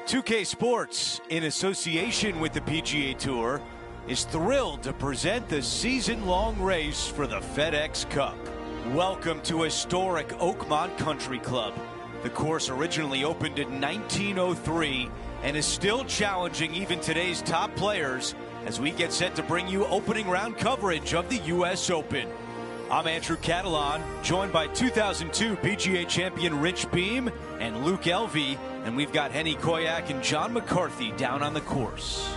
2K Sports, in association with the PGA Tour, is thrilled to present the season-long race for the FedEx Cup. Welcome to historic Oakmont Country Club. The course originally opened in 1903 and is still challenging even today's top players as we get set to bring you opening round coverage of the U.S. Open. I'm Andrew Catalan, joined by 2002 PGA champion Rich Beem and Luke Elvey, and we've got Henny Koyak and John McCarthy down on the course.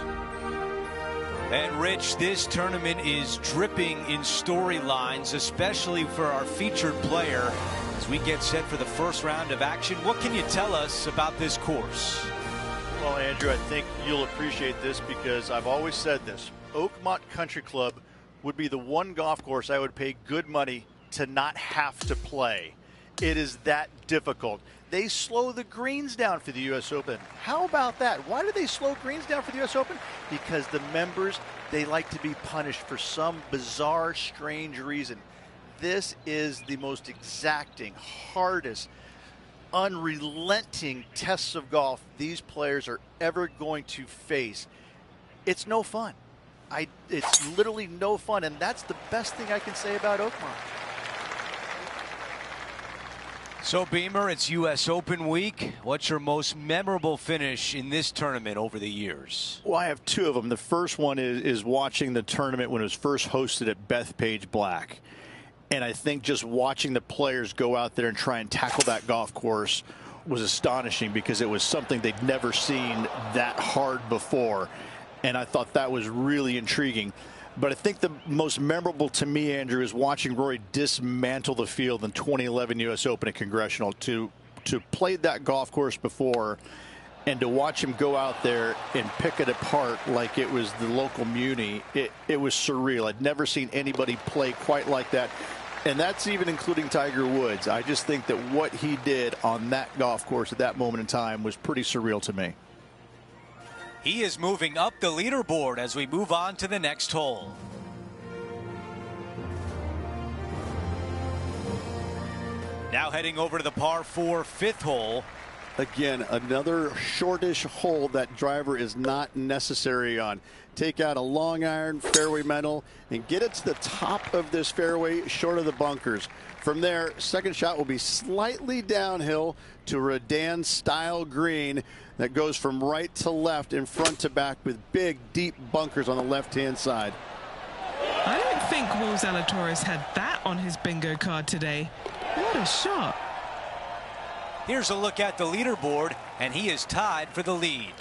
And Rich, this tournament is dripping in storylines, especially for our featured player. As we get set for the first round of action, what can you tell us about this course? Well, Andrew, I think you'll appreciate this because I've always said this. Oakmont Country Club would be the one golf course I would pay good money to not have to play. It is that difficult. They slow the greens down for the U.S. Open. How about that? Why do they slow greens down for the U.S. Open? Because the members, they like to be punished for some bizarre, strange reason. This is the most exacting, hardest, unrelenting tests of golf these players are ever going to face. It's no fun. It's literally no fun, and that's the best thing I can say about Oakmont. So, Beamer, it's U.S. Open week. What's your most memorable finish in this tournament over the years? Well, I have two of them. The first one is watching the tournament when it was first hosted at Bethpage Black. And I think just watching the players go out there and try and tackle that golf course was astonishing because it was something they'd never seen that hard before. And I thought that was really intriguing. But I think the most memorable to me, Andrew, is watching Rory dismantle the field in 2011 U.S. Open at Congressional. To play that golf course before and to watch him go out there and pick it apart like it was the local muni, it was surreal. I'd never seen anybody play quite like that. And that's even including Tiger Woods. I just think that what he did on that golf course at that moment in time was pretty surreal to me. He is moving up the leaderboard as we move on to the next hole. Now heading over to the par 4 fifth hole. Again, another shortish hole that driver is not necessary on. Take out a long iron, fairway metal, and get it to the top of this fairway, short of the bunkers. From there, second shot will be slightly downhill to a Redan-style green that goes from right to left and front to back with big, deep bunkers on the left-hand side. I don't think Will Zalatoris had that on his bingo card today. What a shot. Here's a look at the leaderboard, and he is tied for the lead.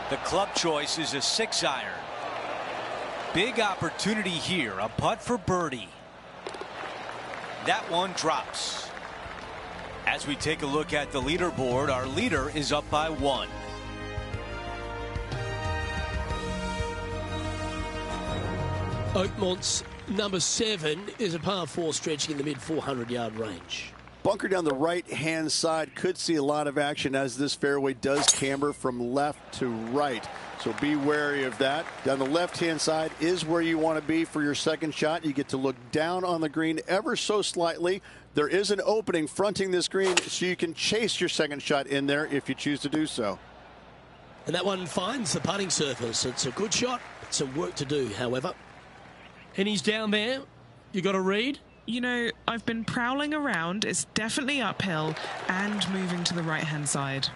The club choice is a 6-iron. Big opportunity here, a putt for birdie. That one drops. As we take a look at the leaderboard, our leader is up by 1. Oakmont's number 7 is a par 4 stretching in the mid 400-yard range. Bunker down the right-hand side could see a lot of action as this fairway does camber from left to right. So be wary of that. Down the left-hand side is where you want to be for your second shot. You get to look down on the green ever so slightly. There is an opening fronting this green, so you can chase your second shot in there if you choose to do so. And that one finds the putting surface. It's a good shot, but some work to do, however. And he's down there. You got a read? You know, I've been prowling around. It's definitely uphill and moving to the right-hand side.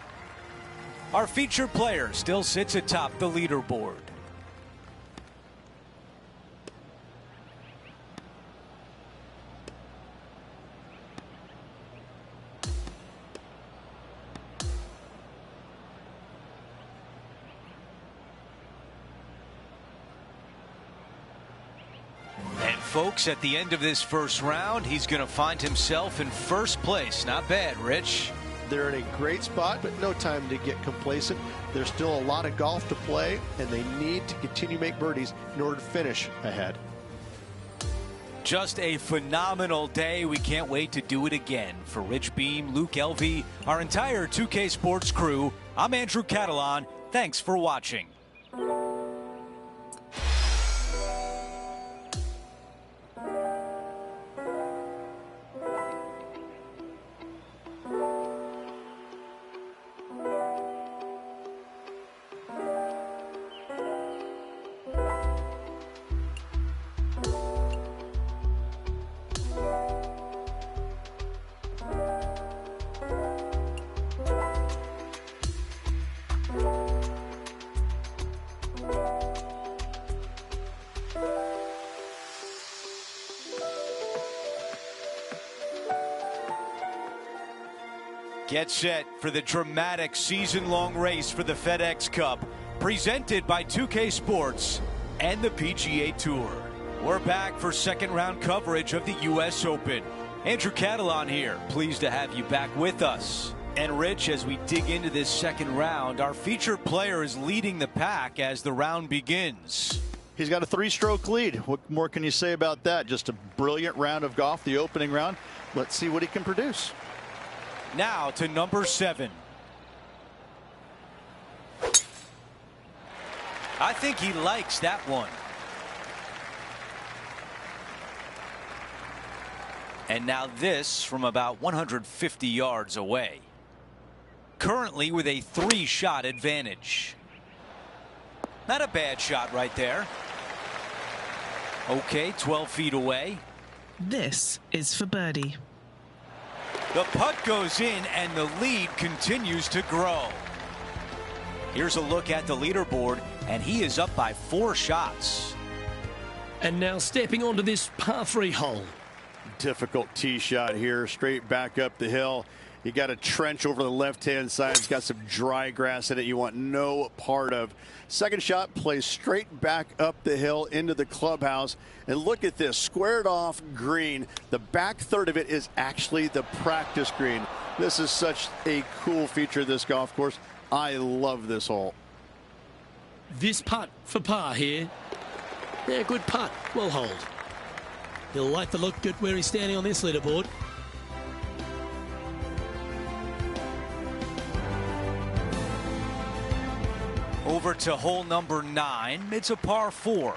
Our featured player still sits atop the leaderboard. And folks, at the end of this first round, he's going to find himself in first place. Not bad, Rich. They're in a great spot, but no time to get complacent. There's still a lot of golf to play, and they need to continue to make birdies in order to finish ahead. Just a phenomenal day. We can't wait to do it again. For Rich Beam, Luke Elvey, our entire 2K Sports crew, I'm Andrew Catalan. Thanks for watching. Get set for the dramatic season-long race for the FedEx Cup, presented by 2K Sports and the PGA Tour. We're back for second-round coverage of the U.S. Open. Andrew Catalan here, pleased to have you back with us. And Rich, as we dig into this second round, our featured player is leading the pack as the round begins. He's got a 3-stroke lead. What more can you say about that? Just a brilliant round of golf, the opening round. Let's see what he can produce. Now to number 7. I think he likes that one. And now this from about 150 yards away. Currently with a 3-shot advantage. Not a bad shot right there. Okay, 12 feet away. This is for birdie. The putt goes in and the lead continues to grow. Here's a look at the leaderboard, and he is up by 4 shots. And now stepping onto this par 3 hole. Difficult tee shot here, straight back up the hill. You got a trench over the left-hand side. It's got some dry grass in it you want no part of. Second shot plays straight back up the hill into the clubhouse. And look at this, squared off green. The back third of it is actually the practice green. This is such a cool feature of this golf course. I love this hole. This putt for par here. Yeah, good putt. Well hold. He'll like the look at where he's standing on this leaderboard. Over to hole number 9. It's a par 4.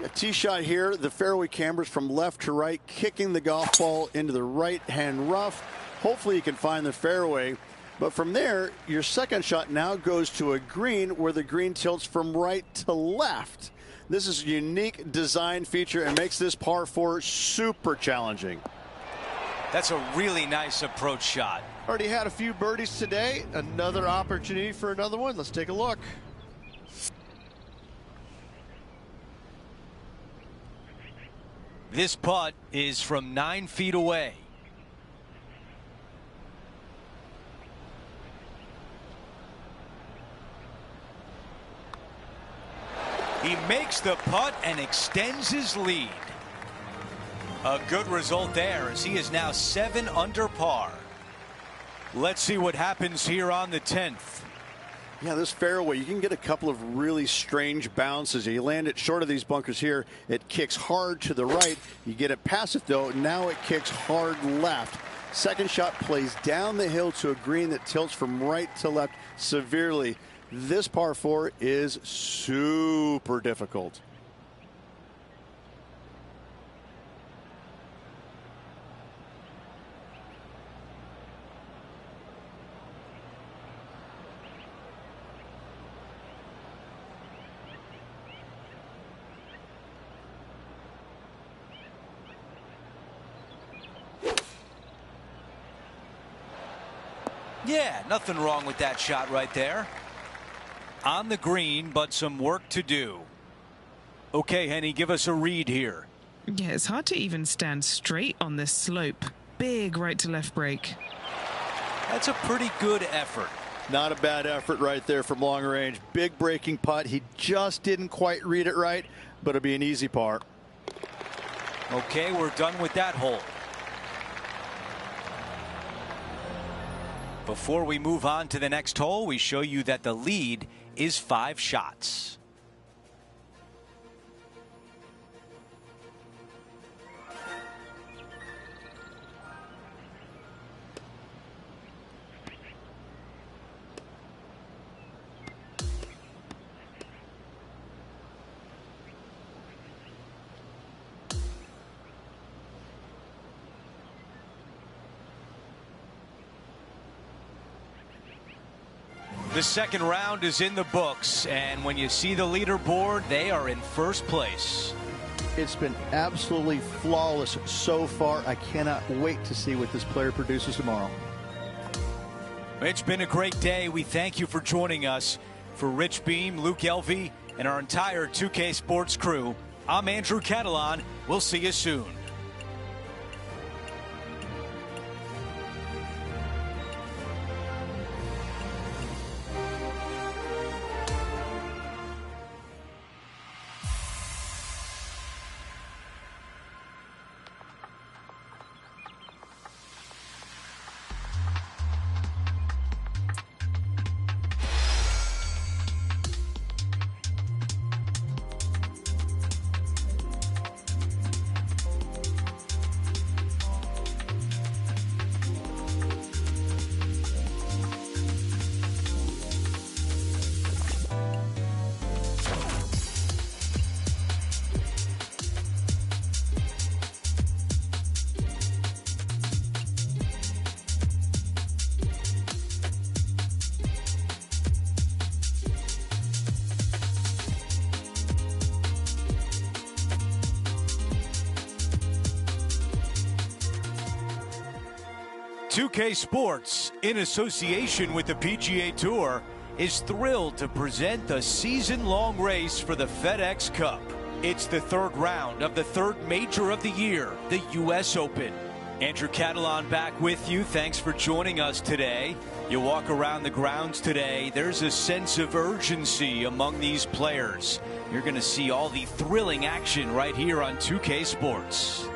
A tee shot here. The fairway cambers from left to right, kicking the golf ball into the right-hand rough. Hopefully you can find the fairway. But from there, your second shot now goes to a green where the green tilts from right to left. This is a unique design feature and makes this par 4 super challenging. That's a really nice approach shot. Already had a few birdies today. Another opportunity for another one. Let's take a look. This putt is from 9 feet away. He makes the putt and extends his lead. A good result there as he is now 7 under par. Let's see what happens here on the 10th. Yeah, this fairway, you can get a couple of really strange bounces. You land it short of these bunkers here. It kicks hard to the right. You get it past it, though. Now it kicks hard left. Second shot plays down the hill to a green that tilts from right to left severely. This par 4 is super difficult. Yeah, nothing wrong with that shot right there. On the green, but some work to do. Okay, Henny, give us a read here. Yeah, it's hard to even stand straight on this slope. Big right to left break. That's a pretty good effort. Not a bad effort right there from long range. Big breaking putt. He just didn't quite read it right, but it'll be an easy par. Okay, we're done with that hole. Before we move on to the next hole, we show you that the lead is 5 shots. The second round is in the books, and when you see the leaderboard, they are in first place. It's been absolutely flawless so far. I cannot wait to see what this player produces tomorrow. It's been a great day. We thank you for joining us. For Rich Beam, Luke Elvey, and our entire 2K Sports crew, I'm Andrew Catalan. We'll see you soon. TheFiftyOne's Sports, in association with the PGA Tour, is thrilled to present the season-long race for the FedEx Cup. It's the third round of the third major of the year, the U.S. Open. Andrew Catalan back with you. Thanks for joining us today. You walk around the grounds today, there's a sense of urgency among these players. You're going to see all the thrilling action right here on 2K Sports.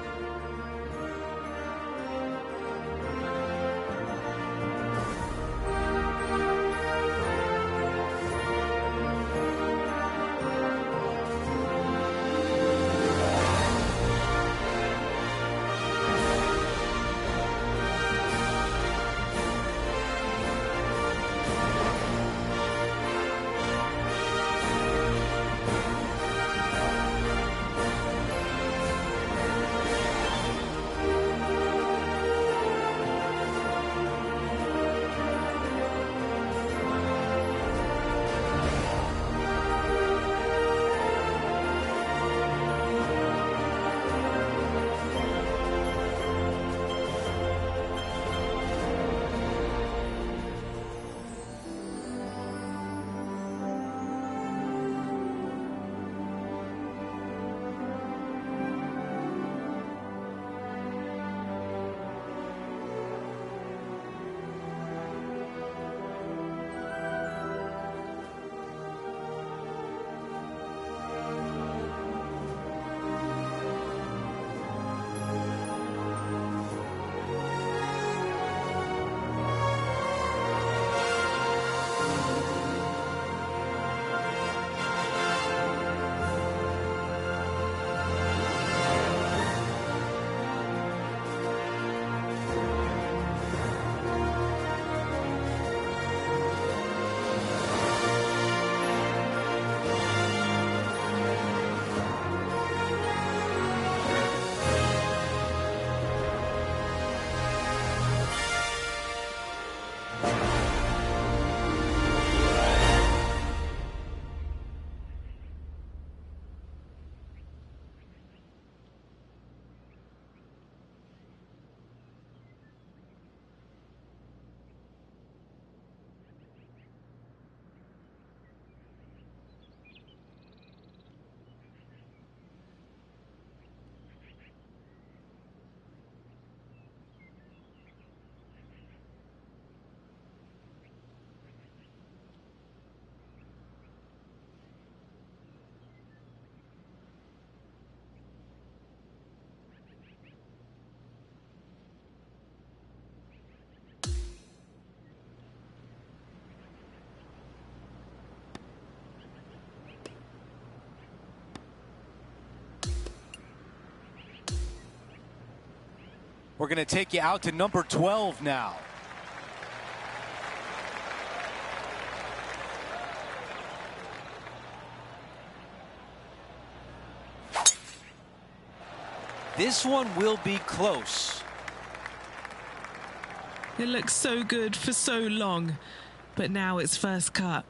We're going to take you out to number 12 now. This one will be close. It looks so good for so long. but now it's first cut.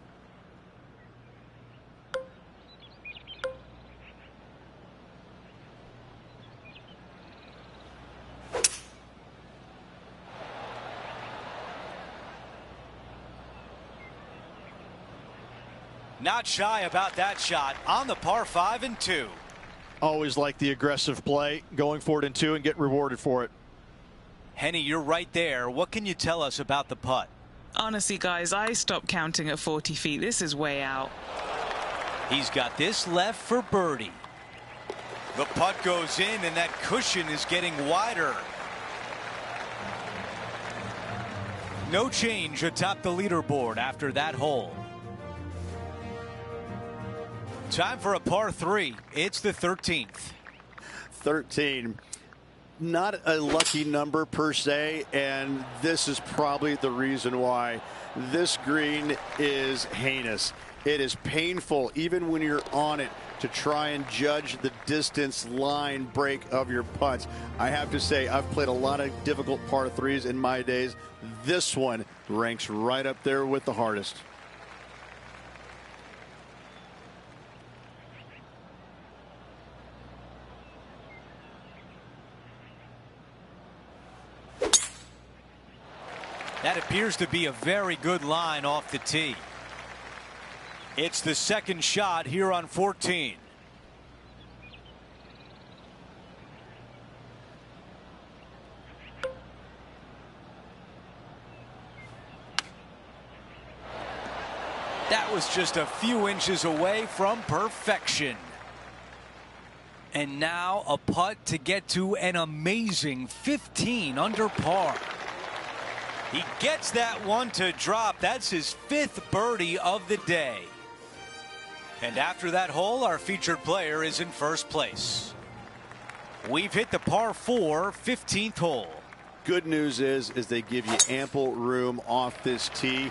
Not shy about that shot on the par 5 and 2. Always like the aggressive play, going for it in 2 and get rewarded for it. Henny, you're right there. What can you tell us about the putt? Honestly, guys, I stopped counting at 40 feet. This is way out. He's got this left for birdie. The putt goes in, and that cushion is getting wider. No change atop the leaderboard after that hole. Time for a par 3. It's the 13th. 13. Not a lucky number per se, and this is probably the reason why. This green is heinous. It is painful, even when you're on it, to try and judge the distance line break of your putts. I have to say, I've played a lot of difficult par 3s in my days. This one ranks right up there with the hardest. That appears to be a very good line off the tee. It's the second shot here on 14. That was just a few inches away from perfection. And now a putt to get to an amazing 15 under par. He gets that one to drop. That's his 5th birdie of the day. And after that hole, our featured player is in first place. We've hit the par 4 15th hole. Good news is they give you ample room off this tee.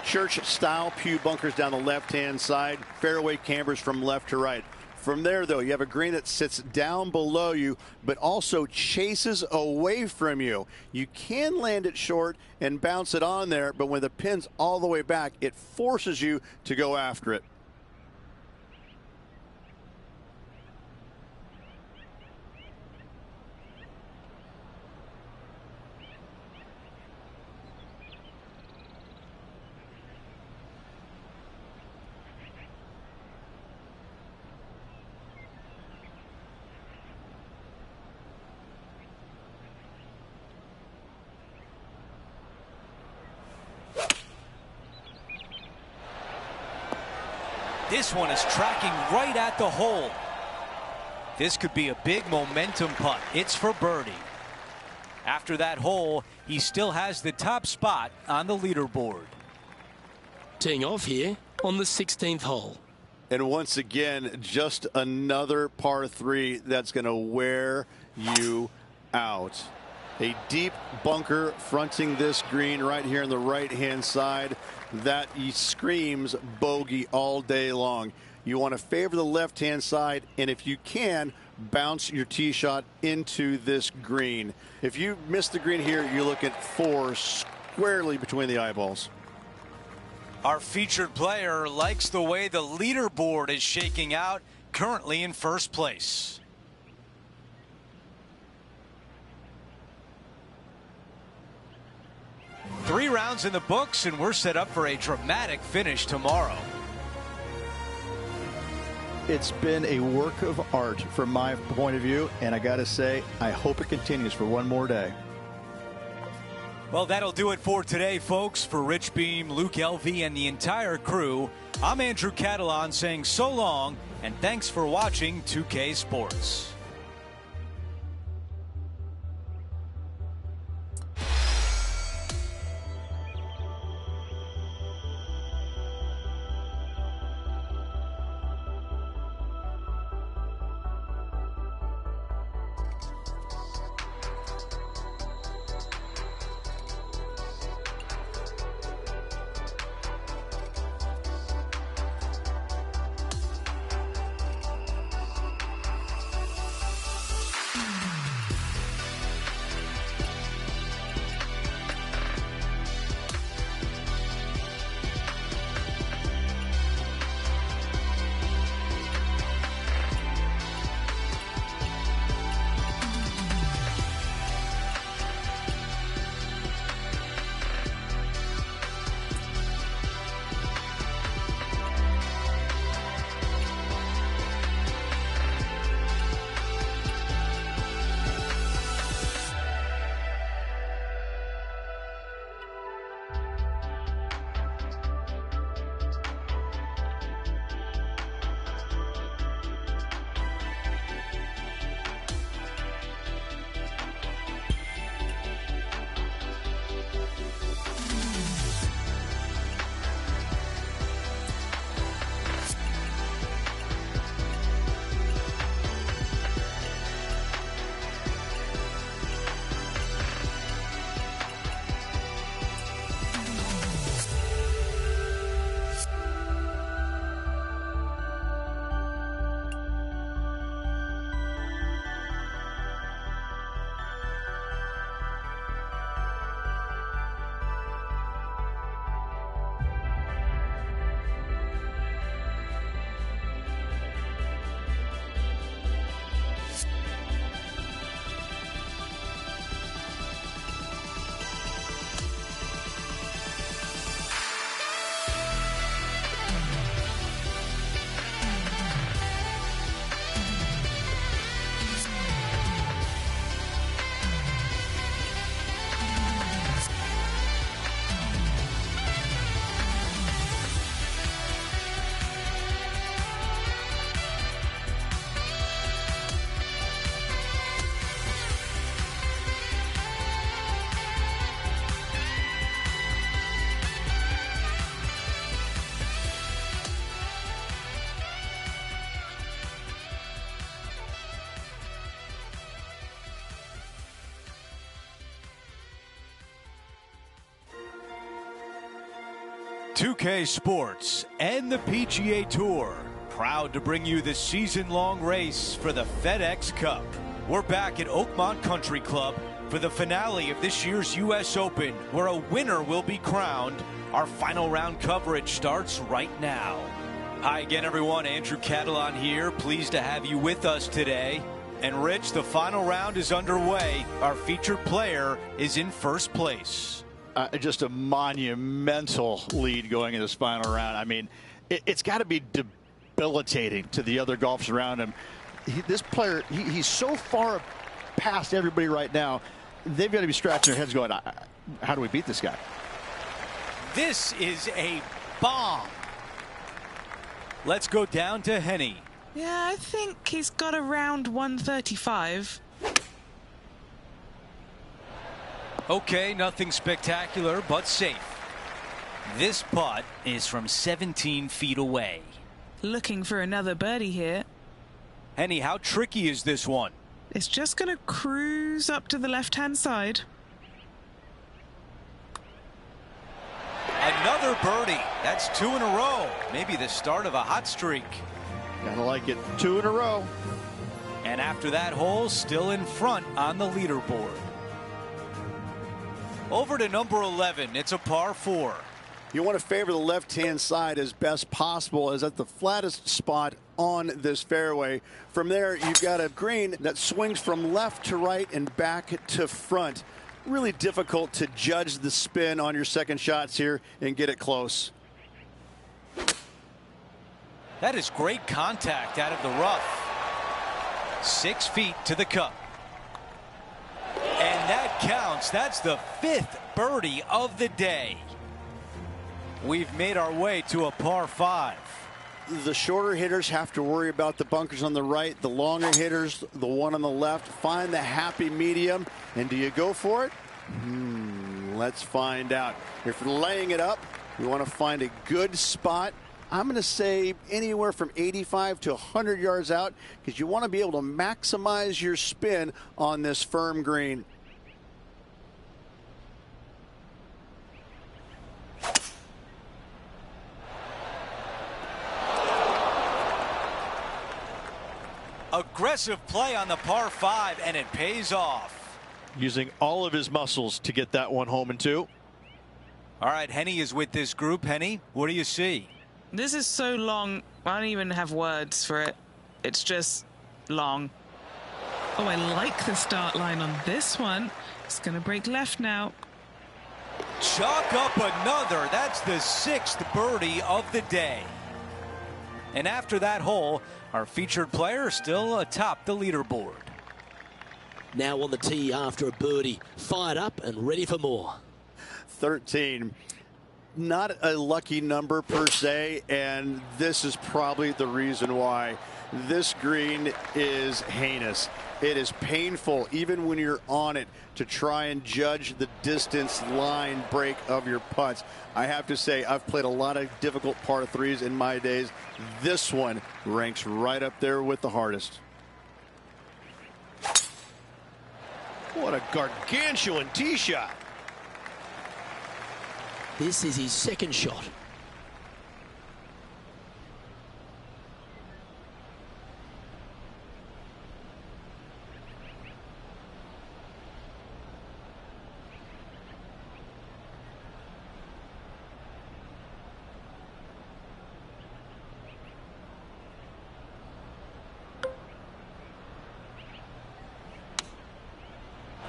Church style pew bunkers down the left-hand side, fairway cambers from left to right. From there, though, you have a green that sits down below you, but also chases away from you. You can land it short and bounce it on there, but when the pin's all the way back, it forces you to go after it. This one is tracking right at the hole. This could be a big momentum putt. It's for birdie. After that hole, he still has the top spot on the leaderboard. Teeing off here on the 16th hole. And once again, just another par 3 that's going to wear you out. A deep bunker fronting this green right here on the right-hand side. That screams bogey all day long. You want to favor the left-hand side, and if you can, bounce your tee shot into this green. If you miss the green here, you're looking 4 squarely between the eyeballs. Our featured player likes the way the leaderboard is shaking out, currently in first place. Three rounds in the books, and we're set up for a dramatic finish tomorrow. It's been a work of art from my point of view, and I got to say, I hope it continues for one more day. Well, that'll do it for today, folks. For Rich Beam, Luke Elvey, and the entire crew, I'm Andrew Catalan saying so long, and thanks for watching 2K Sports. 2K Sports and the PGA Tour, proud to bring you the season-long race for the FedEx Cup. We're back at Oakmont Country Club for the finale of this year's U.S. Open, where a winner will be crowned. Our final round coverage starts right now. Hi again, everyone. Andrew Catalon here. Pleased to have you with us today. And Rich, the final round is underway. Our featured player is in first place. Just a monumental lead going in this final round. I mean, it's got to be debilitating to the other golfers around him. This player, he's so far past everybody right now. They've got to be scratching their heads going, how do we beat this guy? This is a bomb. Let's go down to Henny. Yeah, I think he's got around 135. Okay, nothing spectacular, but safe. This putt is from 17 feet away. Looking for another birdie here. Henny, how tricky is this one? It's just going to cruise up to the left-hand side. Another birdie. That's 2 in a row. Maybe the start of a hot streak. Gotta like it. 2 in a row. And after that hole, still in front on the leaderboard. Over to number 11. It's a par 4. You want to favor the left-hand side as best possible, as at the flattest spot on this fairway. From there, you've got a green that swings from left to right and back to front. Really difficult to judge the spin on your second shots here and get it close. That is great contact out of the rough. 6 feet to the cup. And that counts. That's the 5th birdie of the day. We've made our way to a par 5. The shorter hitters have to worry about the bunkers on the right. The longer hitters, the one on the left, find the happy medium. And do you go for it? Let's find out. If you're laying it up, you want to find a good spot. I'm going to say anywhere from 85 to 100 yards out, because you want to be able to maximize your spin on this firm green. Aggressive play on the par 5, and it pays off. Using all of his muscles to get that one home in 2. All right, Henny is with this group. Henny, what do you see? This is so long, I don't even have words for it. It's just long. Oh, I like the start line on this one. It's going to break left now. Chalk up another. That's the 6th birdie of the day. And after that hole, our featured player still atop the leaderboard. Now on the tee after a birdie, fired up and ready for more. 13. Not a lucky number per se, and this is probably the reason why. This green is heinous. It is painful, even when you're on it, to try and judge the distance line break of your putts. I have to say, I've played a lot of difficult par 3s in my days. This one ranks right up there with the hardest. What a gargantuan tee shot. This is his second shot.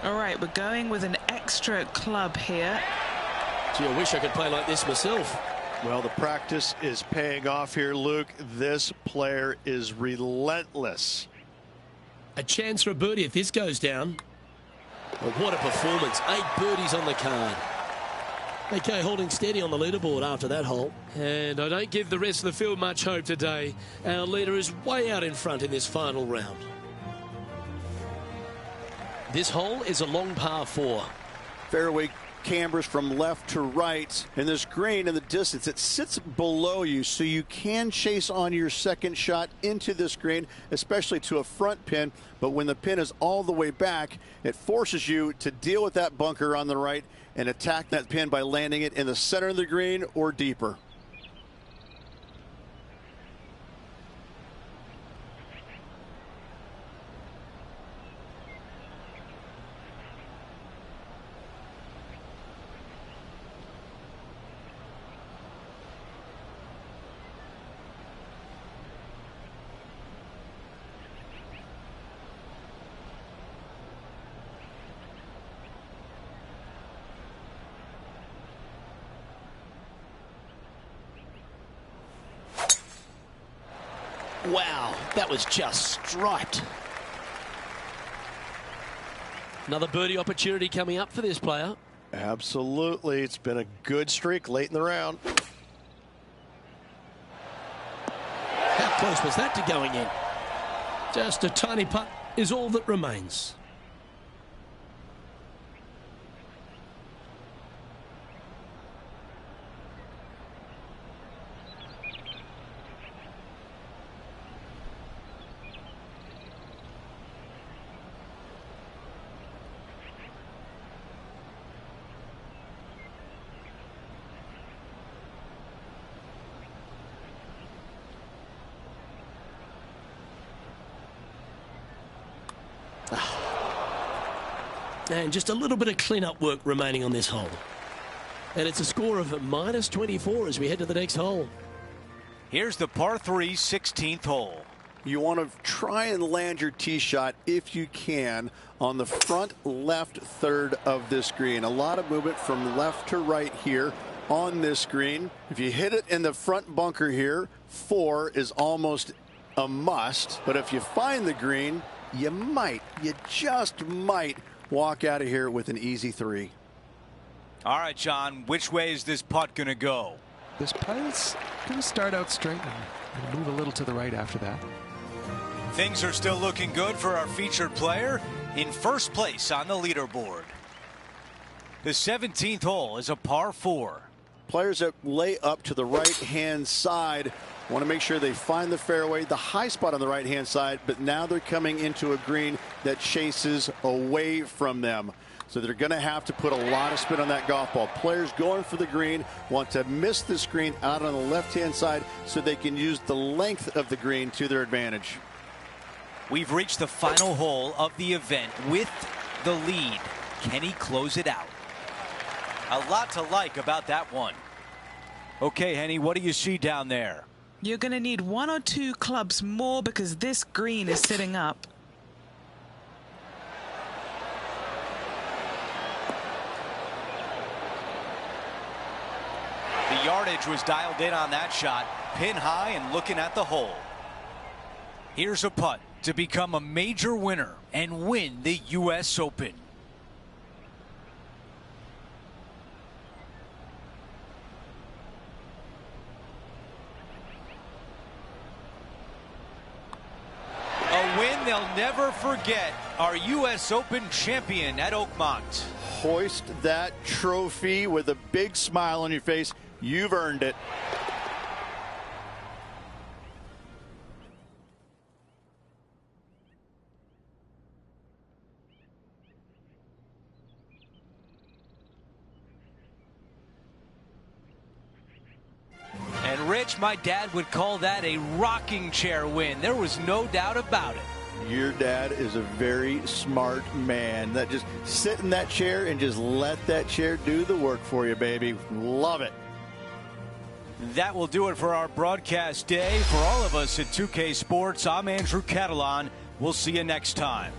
All right, we're going with an extra club here. Gee, I wish I could play like this myself. Well, the practice is paying off here, Luke. This player is relentless. A chance for a birdie if this goes down. Well, what a performance. 8 birdies on the card. Okay, holding steady on the leaderboard after that hole. And I don't give the rest of the field much hope today. Our leader is way out in front in this final round. This hole is a long par 4. Fairway cambers from left to right, and this green in the distance, it sits below you, so you can chase on your second shot into this green, especially to a front pin. But when the pin is all the way back, it forces you to deal with that bunker on the right and attack that pin by landing it in the center of the green or deeper. Wow, that was just striped. Another birdie opportunity coming up for this player. Absolutely. It's been a good streak late in the round. How close was that to going in? Just a tiny putt is all that remains. And just a little bit of clean-up work remaining on this hole. And it's a score of -24 as we head to the next hole. Here's the par 3 16th hole. You want to try and land your tee shot, if you can, on the front left third of this green. A lot of movement from left to right here on this green. If you hit it in the front bunker here, 4 is almost a must. But if you find the green, you just might walk out of here with an easy 3. All right, John, which way is this putt going to go? This putt is going to start out straight and move a little to the right after that. Things are still looking good for our featured player in first place on the leaderboard. The 17th hole is a par 4. Players that lay up to the right-hand side want to make sure they find the fairway, the high spot on the right-hand side, but now they're coming into a green that chases away from them. So they're going to have to put a lot of spin on that golf ball. Players going for the green want to miss the screen out on the left-hand side so they can use the length of the green to their advantage. We've reached the final hole of the event with the lead. Can he close it out? A lot to like about that one. Okay, Henny, what do you see down there? You're going to need 1 or 2 clubs more because this green is sitting up. The yardage was dialed in on that shot, pin high and looking at the hole. Here's a putt to become a major winner and win the U.S. Open. A win they'll never forget. Our U.S. Open champion at Oakmont. Hoist that trophy with a big smile on your face. You've earned it. And Rich, my dad would call that a rocking chair win. There was no doubt about it. Your dad is a very smart man. That just sit in that chair and just let that chair do the work for you, baby. Love it. That will do it for our broadcast day. For all of us at 2K Sports, I'm Andrew Catalan. We'll see you next time.